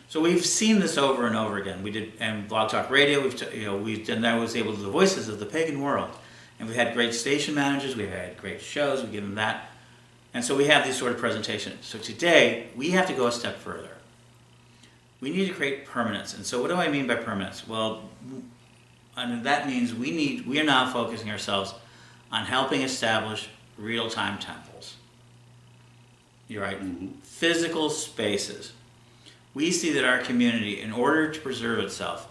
S1: So we've seen this over and over again. We did, and Blog Talk Radio. We've done that. Was able to the voices of the pagan world, and we had great station managers. We had great shows. We give them that, and so we have these sort of presentations. So today we have to go a step further. We need to create permanence. And so what do I mean by permanence? Well, and that means we are now focusing ourselves on helping establish real-time temples. You're right. Physical spaces. We see that our community, in order to preserve itself,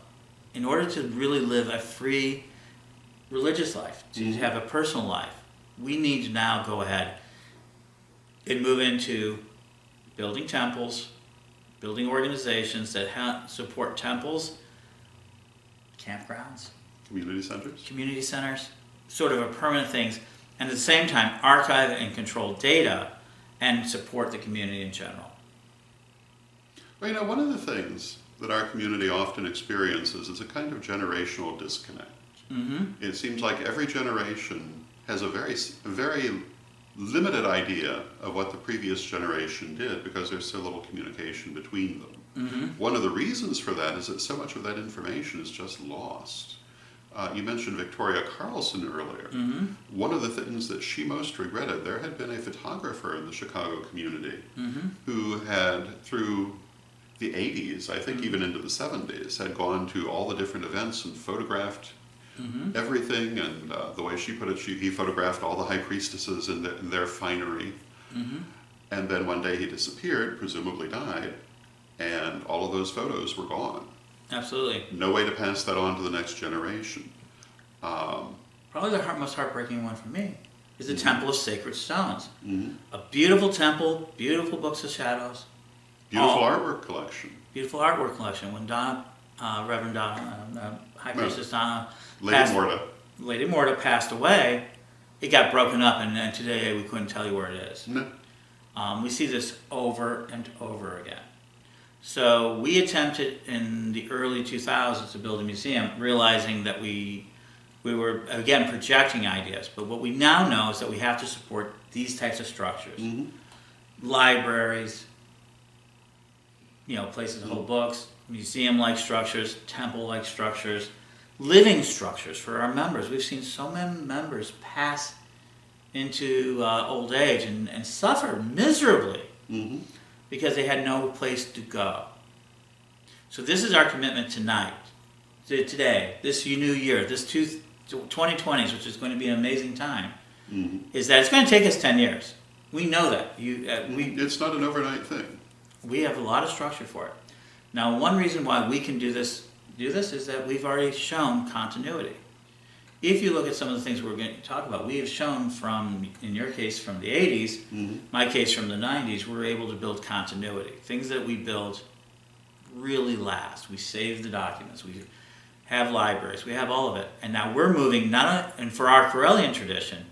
S1: in order to really live a free religious life, to have a personal life, we need to now go ahead and move into building temples, building organizations that support temples, campgrounds, community centers, sort of a permanent things, and at the same time archive and control data and support the community in general.
S2: Well, one of the things that our community often experiences is a kind of generational disconnect. It seems like every generation has a very limited idea of what the previous generation did because there's so little communication between them. One of the reasons for that is that so much of that information is just lost. You mentioned Victoria Carlson earlier. One of the things that she most regretted, there had been a photographer in the Chicago community who had, through the 80s, I think even into the 70s, had gone to all the different events and photographed everything, and the way she put it, he photographed all the high priestesses in their finery. And then one day he disappeared, presumably died, and all of those photos were gone.
S1: Absolutely.
S2: No way to pass that on to the next generation.
S1: Probably the most heartbreaking one for me is the Temple of Sacred Stones. A beautiful temple, beautiful books of shadows.
S2: Beautiful artwork collection.
S1: Beautiful artwork collection. When Donna, Reverend Donna, High Priestess Donna, Lady Morta passed away, it got broken up, and today we couldn't tell you where it is. We see this over and over again. So we attempted in the early 2000s to build a museum, realizing that we We were, again, projecting ideas. But what we now know is that we have to support these types of structures. Libraries, places to hold books, museum-like structures, temple-like structures, living structures for our members. We've seen so many members pass into old age and suffer miserably because they had no place to go. So this is our commitment tonight, today, this new year, this 2020s, which is going to be an amazing time, is that it's going to take us 10 years. We know that.
S2: It's not an overnight thing.
S1: We have a lot of structure for it. Now, one reason why we can do this is that we've already shown continuity. If you look at some of the things we're going to talk about, we have shown from, in your case, from the 80s, my case from the 90s, we're able to build continuity. Things that we build really last. We save the documents. We have libraries. We have all of it. And now we're moving, and for our Correllian tradition,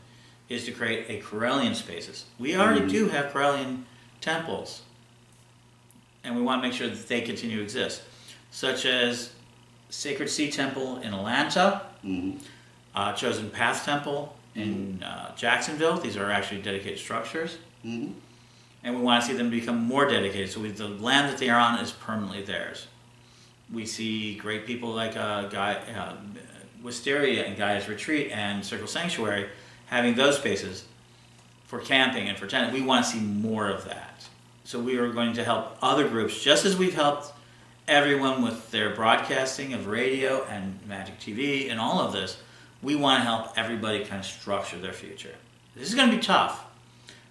S1: is to create a Correllian spaces. We already do have Correllian temples, and we want to make sure that they continue to exist, such as Sacred Sea Temple in Atlanta, Chosen Path Temple in Jacksonville. These are actually dedicated structures. And we want to see them become more dedicated. So the land that they are on is permanently theirs. We see great people like Wisteria and Gaia's Retreat and Circle Sanctuary having those spaces for camping and for tent. We want to see more of that. So we are going to help other groups, just as we've helped everyone with their broadcasting of radio and Magic TV and all of this. We want to help everybody kind of structure their future. This is going to be tough.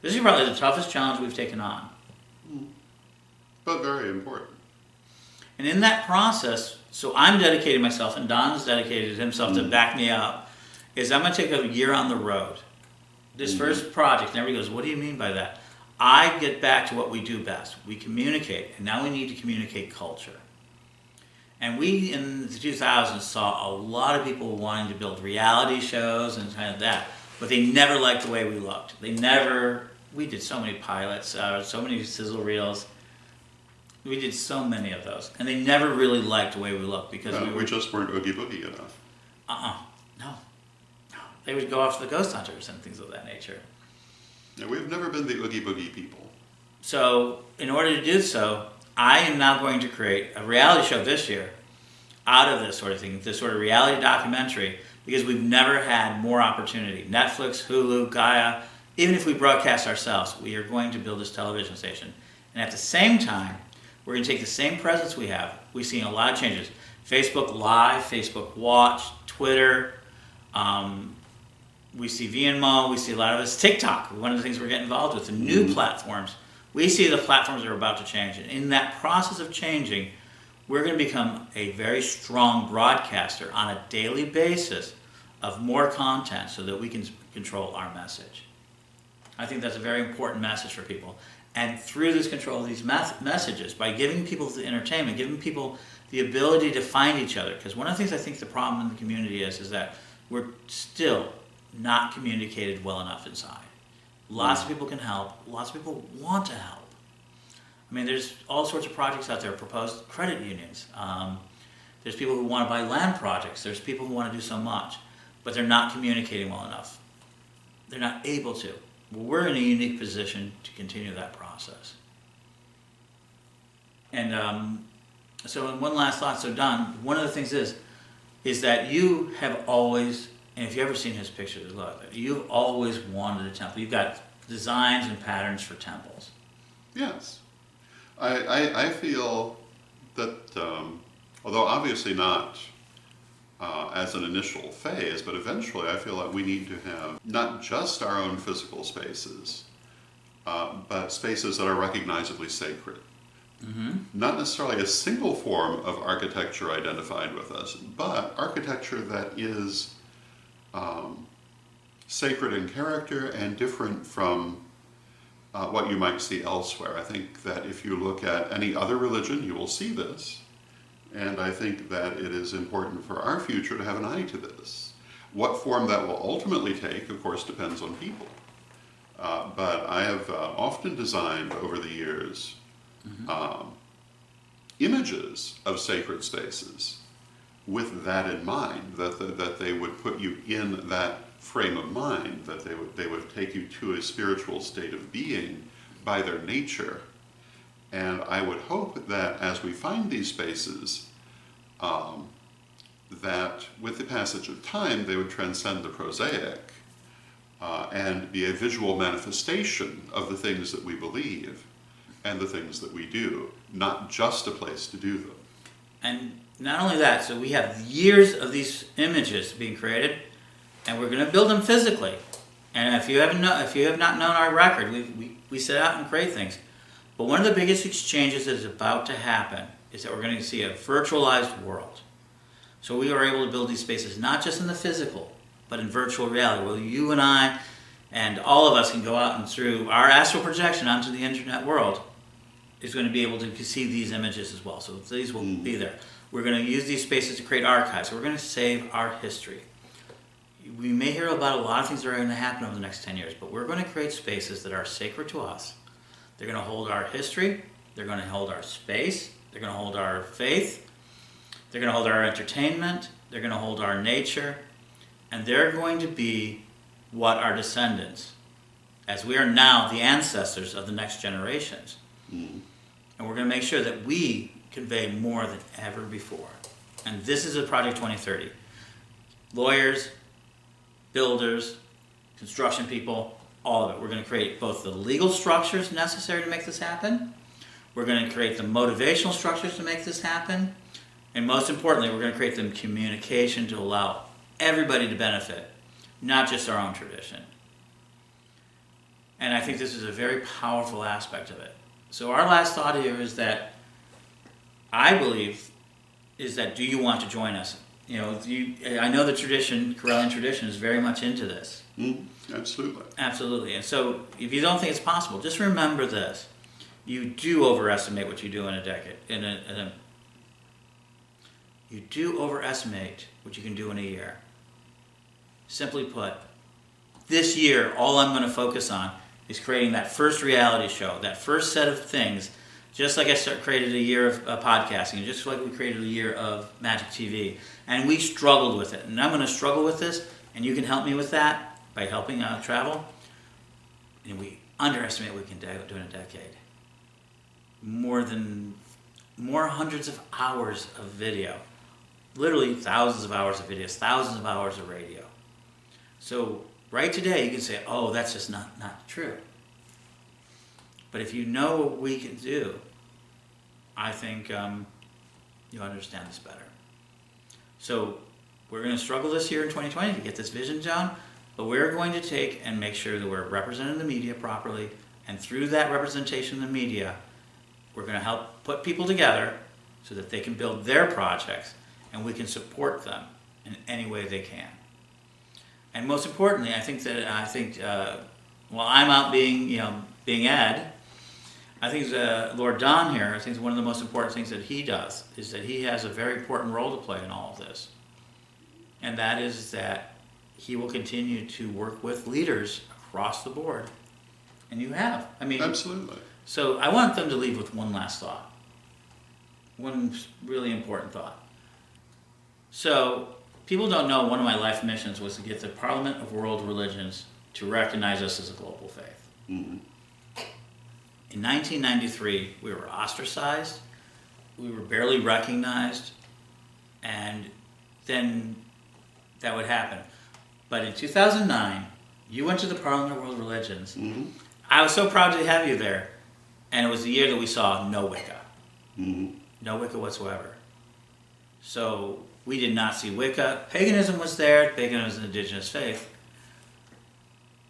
S1: This is probably the toughest challenge we've taken on.
S2: But very important.
S1: And in that process, so I'm dedicating myself, and Don's dedicated himself to back me up, is I'm going to take a year on the road. This first project, and everybody goes, what do you mean by that? I get back to what we do best. We communicate, and now we need to communicate culture. And we, in the 2000s, saw a lot of people wanting to build reality shows and kind of that, but they never liked the way we looked. We did so many pilots, so many sizzle reels. We did so many of those, and they never really liked the way we looked because
S2: we just weren't oogie boogie enough.
S1: No. They would go after the ghost hunters and things of that nature.
S2: Yeah, we've never been the oogie boogie people.
S1: So, in order to do so, I am now going to create a reality show this year out of this sort of thing, this sort of reality documentary, because we've never had more opportunity. Netflix, Hulu, Gaia, even if we broadcast ourselves, we are going to build this television station. And at the same time, we're going to take the same presence we have. We've seen a lot of changes. Facebook Live, Facebook Watch, Twitter, we see VNMO, we see a lot of this. TikTok, one of the things we're getting involved with, the new platforms. We see the platforms are about to change. And in that process of changing, we're going to become a very strong broadcaster on a daily basis of more content so that we can control our message. I think that's a very important message for people. And through this control of these messages, by giving people the entertainment, giving people the ability to find each other, because one of the things I think the problem in the community is that we're still not communicated well enough inside. Lots of people can help. Lots of people want to help. I mean, there's all sorts of projects out there, proposed credit unions. There's people who want to buy land projects. There's people who want to do so much, but they're not communicating well enough. They're not able to. Well, we're in a unique position to continue that process. And so one last thought. So Don, one of the things is that you have always, and if you've ever seen his pictures, look, you've always wanted a temple. You've got designs and patterns for temples.
S2: Yes. I feel that, although obviously not as an initial phase, but eventually I feel like we need to have not just our own physical spaces, but spaces that are recognizably sacred. Not necessarily a single form of architecture identified with us, but architecture that is sacred in character and different from what you might see elsewhere. I think that if you look at any other religion, you will see this. And I think that it is important for our future to have an eye to this. What form that will ultimately take, of course, depends on people. But I have often designed over the years images of sacred spaces with that in mind, that they would put you in that frame of mind, that they would take you to a spiritual state of being by their nature. And I would hope that as we find these spaces, that with the passage of time, they would transcend the prosaic and be a visual manifestation of the things that we believe and the things that we do, not just a place to do them.
S1: And not only that, so we have years of these images being created, and we're going to build them physically. And if you have not known our record, we set out and create things. But one of the biggest exchanges that is about to happen is that we're going to see a virtualized world. So we are able to build these spaces not just in the physical, but in virtual reality, where you and I and all of us can go out and through our astral projection onto the internet world is going to be able to see these images as well. So these will be there. We're going to use these spaces to create archives. So we're going to save our history. We may hear about a lot of things that are going to happen over the next 10 years, but we're going to create spaces that are sacred to us. They're going to hold our history. They're going to hold our space. They're going to hold our faith. They're going to hold our entertainment. They're going to hold our nature. And they're going to be what our descendants, as we are now the ancestors of the next generations. And we're going to make sure that we convey more than ever before. And this is a Project 2030. Lawyers, builders, construction people, all of it. We're going to create both the legal structures necessary to make this happen. We're going to create the motivational structures to make this happen. And most importantly, we're going to create the communication to allow everybody to benefit, not just our own tradition. And I think this is a very powerful aspect of it. So our last thought here is that I believe is that, do you want to join us? I know the tradition, Correllian tradition, is very much into this.
S2: Absolutely.
S1: Absolutely. And so if you don't think it's possible, just remember this. You do overestimate what you do in a decade. You do overestimate what you can do in a year. Simply put, this year, all I'm going to focus on is creating that first reality show, that first set of things, just like I created a year of podcasting, just like we created a year of Magic TV. And we struggled with it. And I'm going to struggle with this, and you can help me with that by helping travel. And we underestimate what we can do in a decade. More hundreds of hours of video. Literally thousands of hours of videos, thousands of hours of radio. So right today you can say, oh, that's just not true. But if you know what we can do, I think you'll understand this better. So we're going to struggle this year in 2020 to get this vision down, but we're going to take and make sure that we're representing the media properly, and through that representation in the media, we're going to help put people together so that they can build their projects and we can support them in any way they can. And most importantly, I think while I'm out being Ed, I think Lord Don here, I think one of the most important things that he does is that he has a very important role to play in all of this. And that is that he will continue to work with leaders across the board. And you have.
S2: Absolutely.
S1: So I want them to leave with one last thought. One really important thought. So people don't know one of my life missions was to get the Parliament of World Religions to recognize us as a global faith.
S2: Mm-hmm.
S1: In 1993, we were ostracized, we were barely recognized, and then that would happen. But in 2009, you went to the Parliament of World Religions.
S2: Mm-hmm.
S1: I was so proud to have you there, and it was the year that we saw no Wicca.
S2: Mm-hmm.
S1: No Wicca whatsoever. So we did not see Wicca. Paganism was there. Paganism was an indigenous faith.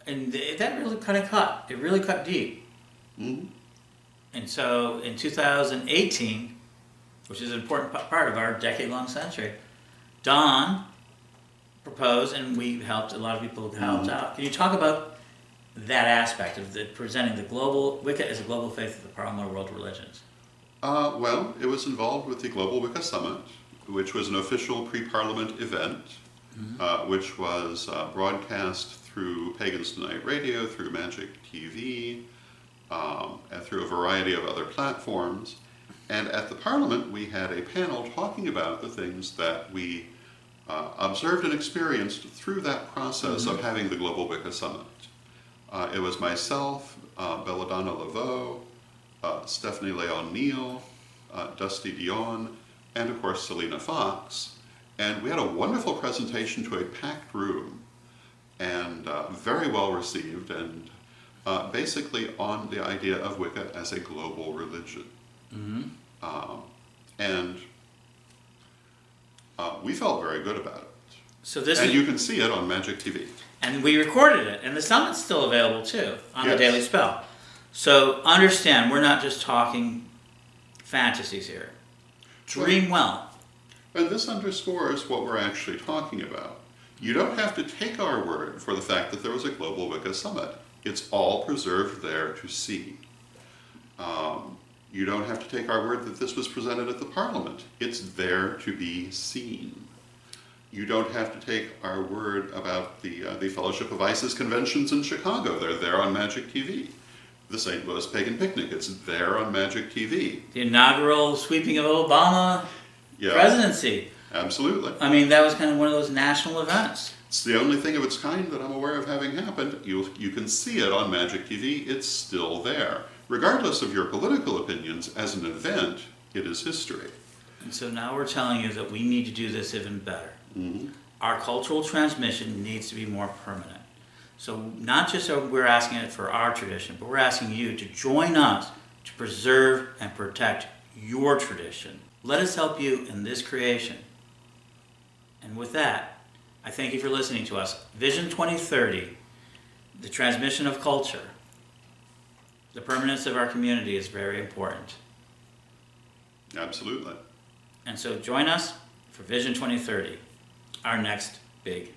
S1: And that really kind of cut. It really cut deep.
S2: Mm-hmm.
S1: And so in 2018, which is an important part of our decade-long century, Don proposed, and we helped, a lot of people helped out. Can you talk about that aspect of presenting the global, Wicca as a global faith of the Parliament of World Religions?
S2: Well, it was involved with the Global Wicca Summit, which was an official pre-Parliament event, which was broadcast through Pagans Tonight Radio, through Magic TV, and through a variety of other platforms. And at the Parliament, we had a panel talking about the things that we observed and experienced through that process of having the Global Wicca Summit. It was myself, Belladonna Laveau, Stephanie Leon Neal, Dusty Dion, and of course Selena Fox. And we had a wonderful presentation to a packed room, and very well received, and basically on the idea of Wicca as a global religion. And we felt very good about it.
S1: So this
S2: and
S1: is,
S2: you can see it on Magic TV.
S1: and we recorded it, and the summit's still available too on the
S2: Yes.
S1: Daily Spell. So understand, we're not just talking fantasies here. Dream well.
S2: And this underscores what we're actually talking about. You don't have to take our word for the fact that there was a Global Wicca Summit. It's all preserved there to see. You don't have to take our word that this was presented at the Parliament. It's there to be seen. You don't have to take our word about the Fellowship of Isis conventions in Chicago. They're there on Magic TV. The St. Louis Pagan Picnic, it's there on Magic TV.
S1: The inaugural sweeping of Obama presidency.
S2: Absolutely.
S1: I mean, that was kind of one of those national events.
S2: It's the only thing of its kind that I'm aware of having happened. You can see it on Magic TV. It's still there. Regardless of your political opinions, as an event, it is history.
S1: And so now we're telling you that we need to do this even better. Our cultural transmission needs to be more permanent. So not just are we're asking it for our tradition, but we're asking you to join us to preserve and protect your tradition. Let us help you in this creation. And with that, I thank you for listening to us. Vision 2030, the transmission of culture, the permanence of our community is very important.
S2: Absolutely.
S1: And so join us for Vision 2030, our next big